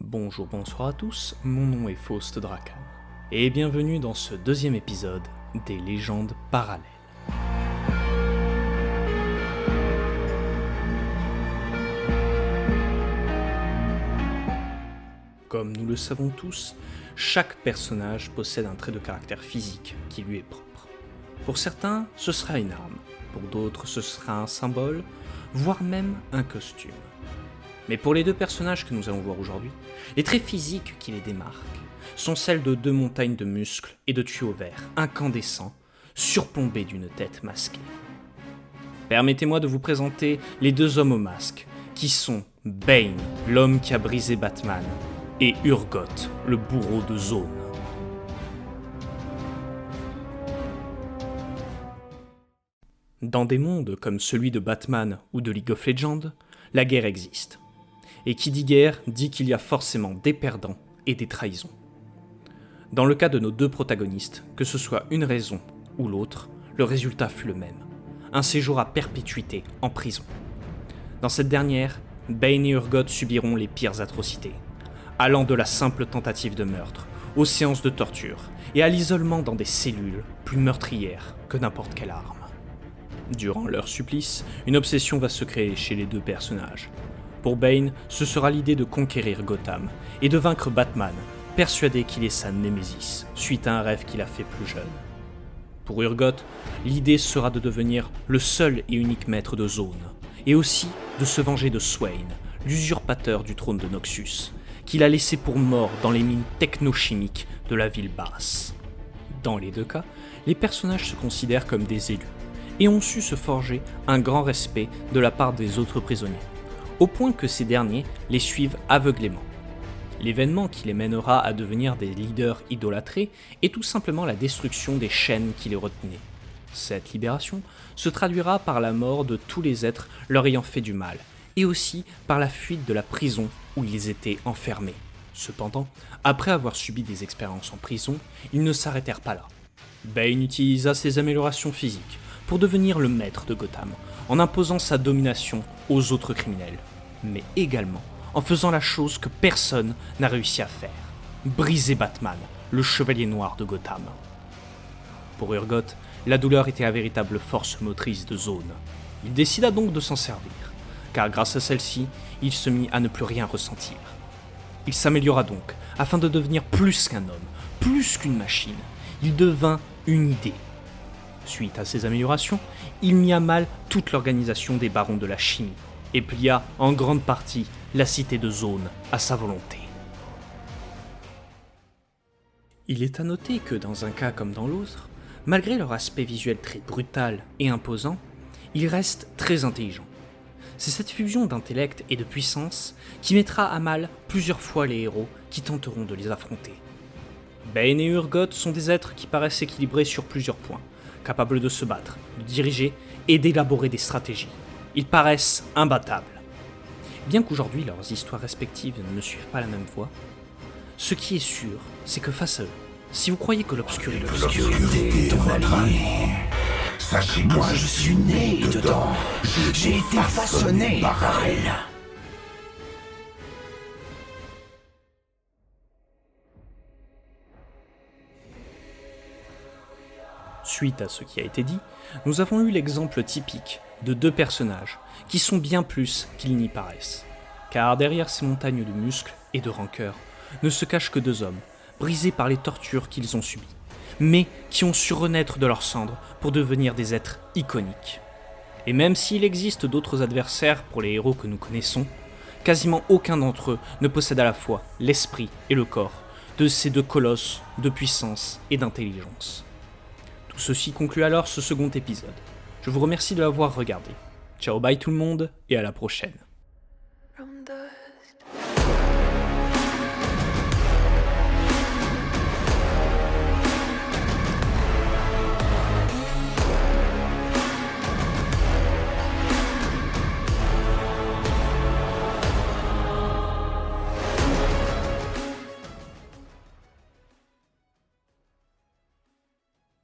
Bonjour, bonsoir à tous, mon nom est Faust Drakan, et bienvenue dans ce deuxième épisode des légendes parallèles. Comme nous le savons tous, chaque personnage possède un trait de caractère physique qui lui est propre. Pour certains, ce sera une arme, pour d'autres, ce sera un symbole, voire même un costume. Mais pour les deux personnages que nous allons voir aujourd'hui, les traits physiques qui les démarquent sont celles de deux montagnes de muscles et de tuyaux verts incandescents, surplombés d'une tête masquée. Permettez-moi de vous présenter les deux hommes au masque, qui sont Bane, l'homme qui a brisé Batman, et Urgot, le bourreau de Zaun. Dans des mondes comme celui de Batman ou de League of Legends, la guerre existe. Et qui dit guerre dit qu'il y a forcément des perdants et des trahisons. Dans le cas de nos deux protagonistes, que ce soit une raison ou l'autre, le résultat fut le même. Un séjour à perpétuité en prison. Dans cette dernière, Bane et Urgot subiront les pires atrocités, allant de la simple tentative de meurtre, aux séances de torture, et à l'isolement dans des cellules plus meurtrières que n'importe quelle arme. Durant leur supplice, une obsession va se créer chez les deux personnages. Pour Bane, ce sera l'idée de conquérir Gotham et de vaincre Batman, persuadé qu'il est sa némésis, suite à un rêve qu'il a fait plus jeune. Pour Urgot, l'idée sera de devenir le seul et unique maître de Zaun, et aussi de se venger de Swain, l'usurpateur du trône de Noxus, qu'il a laissé pour mort dans les mines technochimiques de la ville basse. Dans les deux cas, les personnages se considèrent comme des élus, et ont su se forger un grand respect de la part des autres prisonniers, au point que ces derniers les suivent aveuglément. L'événement qui les mènera à devenir des leaders idolâtrés est tout simplement la destruction des chaînes qui les retenaient. Cette libération se traduira par la mort de tous les êtres leur ayant fait du mal, et aussi par la fuite de la prison où ils étaient enfermés. Cependant, après avoir subi des expériences en prison, ils ne s'arrêtèrent pas là. Bane utilisa ses améliorations physiques pour devenir le maître de Gotham, en imposant sa domination aux autres criminels, mais également en faisant la chose que personne n'a réussi à faire, briser Batman, le chevalier noir de Gotham. Pour Urgot, la douleur était la véritable force motrice de Zaun. Il décida donc de s'en servir, car grâce à celle-ci, il se mit à ne plus rien ressentir. Il s'améliora donc, afin de devenir plus qu'un homme, plus qu'une machine. Il devint une idée. Suite à ces améliorations, il mit à mal toute l'organisation des barons de la chimie et plia en grande partie la cité de Zaun à sa volonté. Il est à noter que dans un cas comme dans l'autre, malgré leur aspect visuel très brutal et imposant, ils restent très intelligents. C'est cette fusion d'intellect et de puissance qui mettra à mal plusieurs fois les héros qui tenteront de les affronter. Bane et Urgot sont des êtres qui paraissent équilibrés sur plusieurs points, capables de se battre, de diriger et d'élaborer des stratégies. Ils paraissent imbattables. Bien qu'aujourd'hui leurs histoires respectives ne suivent pas la même voie, ce qui est sûr, c'est que face à eux, si vous croyez que l'obscurité est votre ami, sachez que moi je suis né dedans. J'ai été façonné par elle. Suite à ce qui a été dit, nous avons eu l'exemple typique de deux personnages qui sont bien plus qu'ils n'y paraissent. Car derrière ces montagnes de muscles et de rancœur ne se cachent que deux hommes, brisés par les tortures qu'ils ont subies, mais qui ont su renaître de leurs cendres pour devenir des êtres iconiques. Et même s'il existe d'autres adversaires pour les héros que nous connaissons, quasiment aucun d'entre eux ne possède à la fois l'esprit et le corps de ces deux colosses de puissance et d'intelligence. Tout ceci conclut alors ce second épisode. Je vous remercie de l'avoir regardé. Ciao bye tout le monde et à la prochaine.